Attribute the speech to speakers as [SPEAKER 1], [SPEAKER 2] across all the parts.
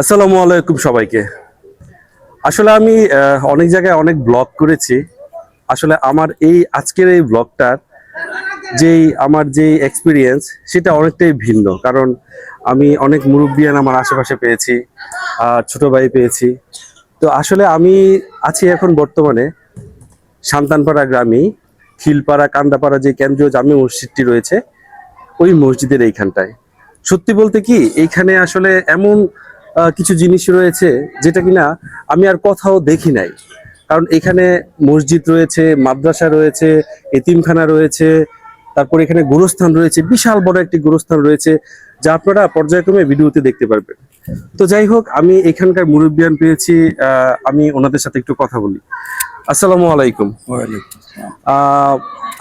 [SPEAKER 1] আসসালামু আলাইকুম সবাইকে। আসলে আমি অনেক জায়গায় অনেক ব্লগ করেছি। আসলে আমার এই আজকের এই ব্লগটার আমার যে এক্সপিরিয়েন্স সেটা অনেকটাই ভিন্ন, কারণ আমি অনেক মুরব্বিয়ান আমার আশেপাশে পেয়েছি, ছোট ভাই পেয়েছি। তো আসলে আমি আছি এখন বর্তমানে সান্তানপাড়া গ্রামে, খিলপাড়া কান্দাপাড়া যে কেন্দ্রীয় জামে মসজিদটি রয়েছে ওই মসজিদের এইখানটায়। সত্যি বলতে কি, এইখানে আসলে এমন কিছু জিনিস রয়েছে যেটা কিনা আমি আর কোথাও দেখি নাই। কারণ এখানে মসজিদ রয়েছে, মাদ্রাসা রয়েছে, এতিমখানা রয়েছে, তারপর এখানে গোরস্থান রয়েছে, বিশাল বড় একটি গোরস্থান রয়েছে, যা আপনারা পর্যায়ক্রমে ভিডিওতে দেখতে পারবেন। তো যাই হোক, আমি এখানকার মুরব্বিয়ান পেয়েছি, আমি ওনাদের সাথে একটু কথা বলি। আসসালামু আলাইকুম।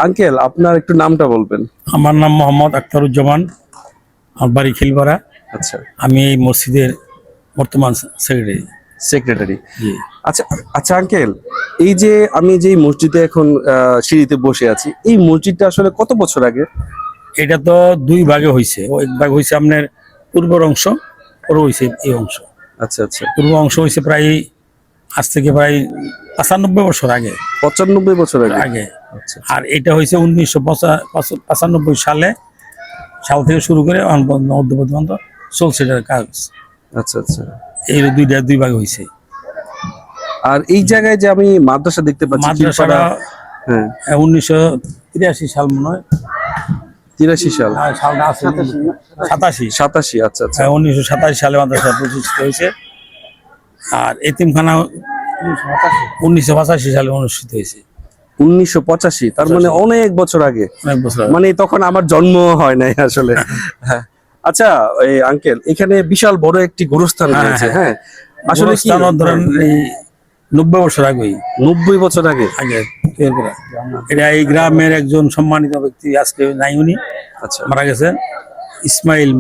[SPEAKER 1] আঙ্কেল, আপনার একটু নামটা বলবেন?
[SPEAKER 2] আমার নাম মোহাম্মদ আখতারুজ্জামান, আমার বাড়ি খিলপাড়া।
[SPEAKER 1] আচ্ছা,
[SPEAKER 2] আমি এই মসজিদের বর্তমান সেক্রেটারি। জি।
[SPEAKER 1] আচ্ছা আচ্ছা আঙ্কেল, এই যে আমি যে মসজিদে এখন সিঁড়িতে বসে আছি, এই মসজিদটা আসলে কত বছর আগে?
[SPEAKER 2] এটা তো দুই ভাগে হয়েছে, এক ভাগ হয়েছে আপনার পূর্বর অংশ, পূর্ব হয়েছে এই অংশ।
[SPEAKER 1] আচ্ছা আচ্ছা,
[SPEAKER 2] পূর্ব অংশ হয়েছে প্রায় আজ থেকে প্রায় 95 বছর আগে।
[SPEAKER 1] 95 বছর আগে?
[SPEAKER 2] আগে।
[SPEAKER 1] আচ্ছা
[SPEAKER 2] আর এটা হয়েছে 1995 সাল থেকে শুরু করে পর্যন্ত চলছে এটার কাজ।
[SPEAKER 1] আচ্ছা আচ্ছা।
[SPEAKER 2] এই দুই ভাগে হয়েছে।
[SPEAKER 1] আর এই জায়গায় যে আমি মাদ্রাসা দেখতে পাচ্ছি,
[SPEAKER 2] মাদ্রাসাটা
[SPEAKER 1] হ্যাঁ
[SPEAKER 2] 1983 সাল মনে হয়,
[SPEAKER 1] 83 সাল,
[SPEAKER 2] সালটা আছে 87।
[SPEAKER 1] আচ্ছা আচ্ছা।
[SPEAKER 2] 1987 সালে মাদ্রাসা প্রতিষ্ঠিত হয়েছে। আর এতিমখানা 1985 সালে অনুষ্ঠিত হয়েছে।
[SPEAKER 1] 1985, তার মানে অনেক বছর আগে।
[SPEAKER 2] অনেক বছর আগে।
[SPEAKER 1] মানে তখন আমার জন্ম হয় নাই আসলে। হ্যাঁ। আচ্ছা এই আঙ্কেল, এখানে বিশাল বড় একটি গোরস্থান রয়েছে। হ্যাঁ, আসলে কি
[SPEAKER 2] ধরেন এই 90 বছর আগে।
[SPEAKER 1] 90 বছর আগে?
[SPEAKER 2] আগে তৈরি করা। এটা এই গ্রামের একজন সম্মানিত ব্যক্তি, আজকে নাই উনি,
[SPEAKER 1] আচ্ছা
[SPEAKER 2] মারা গেছেন। ইসমাইল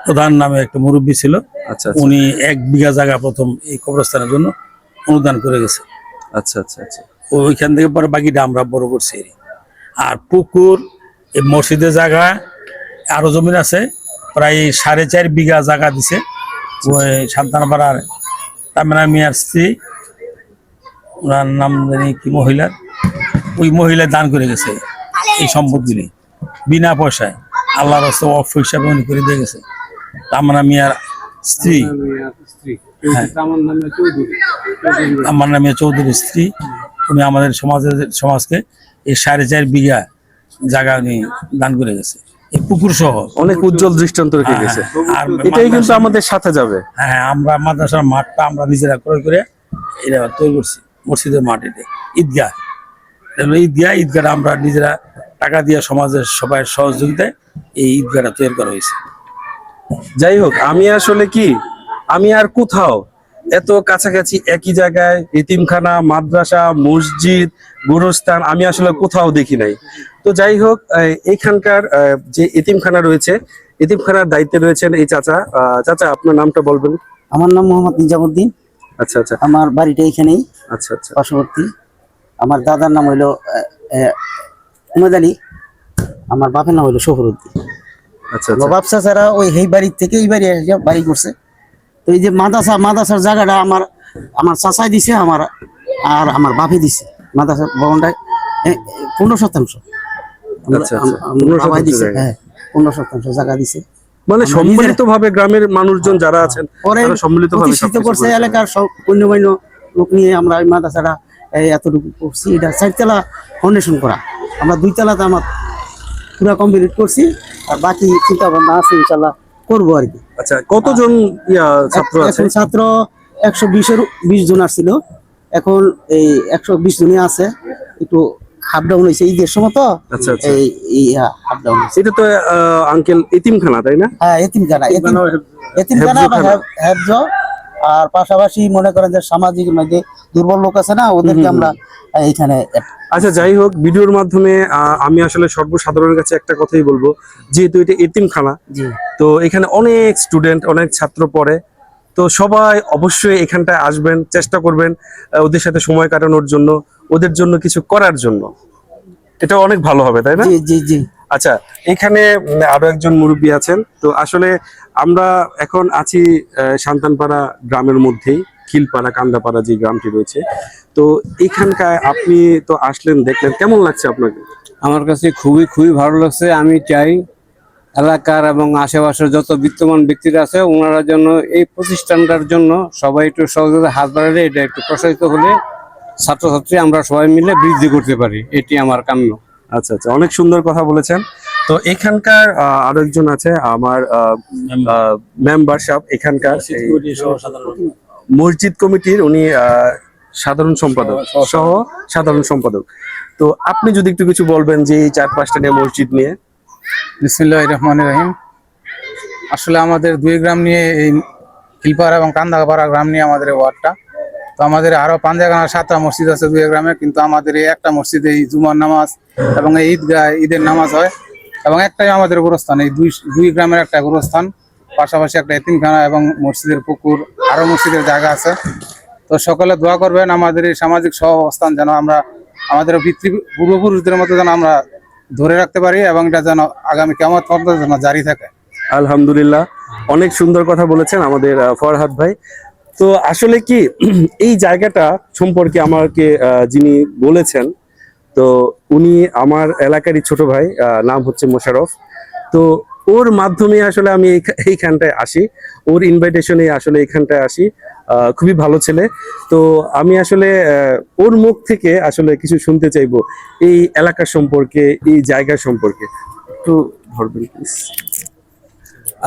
[SPEAKER 2] প্রধান নামে একটা মুরব্বী ছিল।
[SPEAKER 1] আচ্ছা,
[SPEAKER 2] উনি 1 বিঘা জায়গা প্রথম এই কবরস্থানের জন্য অনুদান করে গেছে।
[SPEAKER 1] আচ্ছা আচ্ছা আচ্ছা।
[SPEAKER 2] ওইখান থেকে পরে বাকিটা আমরা বড় করছি। আর পুকুর, এই মসজিদের জায়গা, আরো জমিন আছে, প্রায় 4.5 বিঘা জায়গা দিছে ওই সান্তানপাড়ার তামিনা মিয়ার স্ত্রী, ওনার নাম জানি কি, মহিলার, ওই মহিলা দান করে গেছে এই সম্পদগুলি বিনা পয়সায়। আল্লাহর রাস্তা অফ হিসাবে উনি করে দিয়ে গেছে। তামিনা মিয়ার স্ত্রী, আমার নামে চৌধুরী স্ত্রী, উনি আমাদের সমাজকে এই 4.5 বিঘা জায়গা উনি দান করে গেছে, এই পুকুর সহ।
[SPEAKER 1] অনেক উজ্জ্বল দৃষ্টান্ত রেখে গেছে।
[SPEAKER 2] আর
[SPEAKER 1] এটাই কিন্তু আমাদের সাথে যাবে।
[SPEAKER 2] হ্যাঁ, আমরা মাদ্রাসার মাঠটা আমরা নিজেরা ক্রয় করে এটা তৈরি করছি। মসজিদের মাঠ, এটা ঈদগাহ, ঈদগাহটা আমরা নিজেরা টাকা দিয়ে সমাজের সবাই সহযোগিতায় এই ঈদগাহটা তৈরি করা হয়েছে।
[SPEAKER 1] যাই হোক, আমি আর কোথাও এত কাছাকাছি একই জায়গায় এতিমখানা, মাদ্রাসা, মসজিদ, গোরস্থান আমি আসলে কোথাও দেখি নাই। তো যাই হোক, এইখানকার যে এতিমখানা রয়েছে, এতিমখানার দায়িত্বে রয়েছেন এই চাচা। চাচা, আপনার নামটা বলবেন?
[SPEAKER 3] আমার নাম মোহাম্মদ নিজামুদ্দিন।
[SPEAKER 1] আচ্ছা আচ্ছা।
[SPEAKER 3] আমার বাড়িটা এখানেই,
[SPEAKER 1] আচ্ছা আচ্ছা,
[SPEAKER 3] পার্শ্ববর্তী। আমার দাদার নাম হইলো উমেদ আলী, আমার বাপের নাম হইলো শফরুদ্দিন।
[SPEAKER 1] আচ্ছা আচ্ছা।
[SPEAKER 3] বাপ চাচারা ওই এই বাড়ি থেকে এই বাড়ি এসে বাড়ি করছে। তো এই যে মাদ্রাসার জায়গাটা আমার চাচাই দিছে, আর আমার বাপে দিছে। মাদ্রাসার ভবনটা 15%
[SPEAKER 1] আচ্ছা আচ্ছা,
[SPEAKER 3] বাবাই দিছে। হ্যাঁ, 15% জায়গা দিছে।
[SPEAKER 1] মানে সম্মিলিত ভাবে গ্রামের মানুষজন যারা আছেন
[SPEAKER 3] পরে
[SPEAKER 1] তারা সম্মিলিত ভাবে
[SPEAKER 3] প্রতিষ্ঠিত করছে এলাকার সব গণ্যমান্য লোক নিয়ে আমরা এই মাদ্রাসাটা এতটুকু করছি। এটা 4 তলা ফাউন্ডেশন করা, আমরা 2 তলাতে আমার পুরো কমপ্লিট করছি। আর বাকি চিন্তা ভাবনা আছে, ইনশাল্লাহ করবো আর কি।
[SPEAKER 1] আচ্ছা, কতজন ছাত্র আছে?
[SPEAKER 3] এখন ছাত্র 120 জন আসছিল, এখন এই 120 জনই আছে। একটু হাফ ডাউন হয়েছে ঈদের সময়, তো
[SPEAKER 1] আচ্ছা আচ্ছা,
[SPEAKER 3] এই হাফ ডাউন হয়েছে।
[SPEAKER 1] এটা তো আঙ্কেল এতিমখানা, তাই না?
[SPEAKER 3] হ্যাঁ, এতিমখানা বা হেফজ। আর পাশাপাশি মনে করেন যে সামাজিক মধ্যে দুর্বল লোক আছে না, ওদেরকে আমরা এইখানে।
[SPEAKER 1] আচ্ছা, যাই হোক, ভিডিওর মাধ্যমে আমি আসলে সর্বসাধারণের কাছে একটা কথাই বলবো, যেহেতু এটা এতিমখানা, তো এখানে অনেক স্টুডেন্ট, অনেক ছাত্র পড়ে। তো সবাই অবশ্যই এখানটায় আসবেন, চেষ্টা করবেন ওদের সাথে সময় কাটানোর জন্য, ওদের জন্য কিছু করার জন্য। এটা অনেক ভালো হবে, তাই না?
[SPEAKER 3] জি জি জি।
[SPEAKER 1] আচ্ছা, এখানে আরো একজন মুরব্বী আছেন। তো আসলে আমরা এখন আছি সান্তানপাড়া গ্রামের মধ্যেই, খিলপাড়া কান্দাপাড়া যে গ্রামটি রয়েছে। তো এখানকার আপনি তো আসলেন, দেখলেন, কেমন লাগছে আপনাকে?
[SPEAKER 4] আমার কাছে খুবই খুবই ভালো লাগছে। আমি চাই এলাকার এবং আশেপাশের যত বিত্তমান ব্যক্তিরা আছে ওনারা যেন এই প্রতিষ্ঠানটার জন্য সবাই একটু সহযোগিতা হাত বাড়ালে এটা একটু প্রসারিত হলে ছাত্রছাত্রী আমরা সবাই মিলে বৃদ্ধি করতে পারি, এটি আমার কাম্য।
[SPEAKER 1] আচ্ছা আচ্ছা, অনেক সুন্দর কথা বলেছেন। তো এখানকার আরো একজন আছে আমার মেম্বার সাহেব, এখানকার এই মসজিদ কমিটির উনি সাধারণ সম্পাদক সহ সাধারণ সম্পাদক। তো আপনি যদি একটু কিছু বলবেন যে এই 4-5টা নিয়ে মসজিদ নিয়ে।
[SPEAKER 5] বিসমিল্লাহির রহমানির রহিম। আসলে আমাদের দুই গ্রাম নিয়ে এই খিলপাড়া এবং কান্দাপাড়া গ্রাম নিয়ে আমাদের এই ওয়ার্ডটা। তো আমাদের আরো 7টা মসজিদ আছে দুই গ্রামে, কিন্তু আমাদের এই একটা মসজিদে এই জুমার নামাজ এবং এই ঈদের নামাজ হয় এবং একটাই আমাদের গোরস্থান, এই দুই গ্রামের একটা গোরস্থান, পাশাপাশি একটা এতিমখানা এবং মসজিদের পুকুর, আরো মসজিদের জায়গা আছে। তো সকলে দোয়া করবেন আমাদের এই সামাজিক সহাবস্থান যেন আমরা আমাদের পূর্বপুরুষদের মতো যেন আমরা ধরে রাখতে পারি এবং এটা যেন আগামী কিয়ামত পর্যন্ত যেন জারি থাকে।
[SPEAKER 1] আলহামদুলিল্লাহ, অনেক সুন্দর কথা বলেছেন আমাদের ফরহাদ ভাই। তো আসলে কি এই জায়গাটা সম্পর্কে আমাকে যিনি বলেছেন, তো উনি আমার এলাকারই ছোট ভাই, নাম হচ্ছে মোশাররফ। তো ওর মাধ্যমে আসলে আমি এইখানটায় আসি, ওর ইনভাইটেশনে আসলে এইখানটায় আসি। খুবই ভালো ছেলে। তো আমি আসলে ওর মুখ থেকে আসলে কিছু শুনতে চাইবো এই এলাকা সম্পর্কে, এই জায়গা সম্পর্কে। একটু ধরবেন প্লিজ।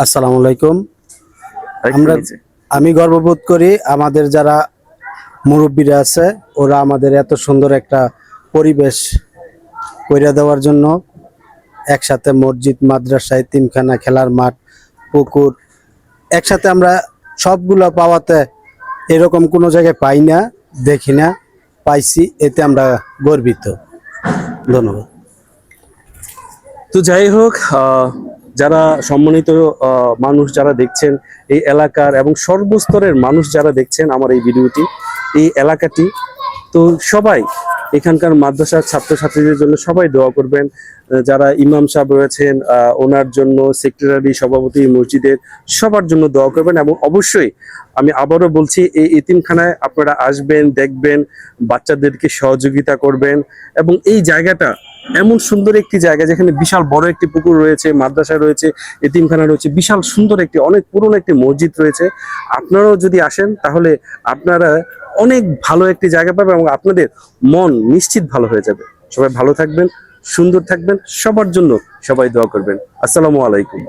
[SPEAKER 6] আসসালামু আলাইকুম। আমি গর্ববোধ করি আমাদের যারা মুরব্বীরা আছে ওরা আমাদের এত সুন্দর একটা পরিবেশ করে দেওয়ার জন্য। একসাথে মসজিদ, মাদ্রাসা, এতিমখানা, খেলার মাঠ, পুকুর একসাথে আমরা সবগুলো পাওয়াতে এরকম কোনো জায়গায় পাই না, দেখি না, পাইছি, এতে আমরা গর্বিত। ধন্যবাদ।
[SPEAKER 1] তো যাই হোক, যারা সম্মানিত মানুষ যারা দেখছেন এই এলাকার এবং সর্বস্তরের মানুষ যারা দেখছেন আমার এই ভিডিওটি, এই এলাকাটি, তো সবাই এখানকার মাদ্রাসার ছাত্রছাত্রীদের জন্য সবাই দোয়া করবেন। যারা ইমাম সাহেব রয়েছেন ওনার জন্য, সেক্রেটারি, সভাপতি মসজিদের, সবার জন্য দোয়া করবেন। এবং অবশ্যই আমি আবারও বলছি, এই এতিমখানায় আপনারা আসবেন, দেখবেন, বাচ্চাদেরকে সহযোগিতা করবেন। এবং এই জায়গাটা এমন সুন্দর একটি জায়গা যেখানে বিশাল বড় একটি পুকুর রয়েছে, মাদ্রাসা রয়েছে, এতিমখানা রয়েছে, বিশাল সুন্দর একটি অনেক পুরনো একটি মসজিদ রয়েছে। আপনারাও যদি আসেন তাহলে আপনারা অনেক ভালো একটি জায়গা পাবেন এবং আপনাদের মন নিশ্চিত ভালো হয়ে যাবে। সবাই ভালো থাকবেন, সুন্দর থাকবেন, সবার জন্য সবাই দোয়া করবেন। আসসালামু আলাইকুম।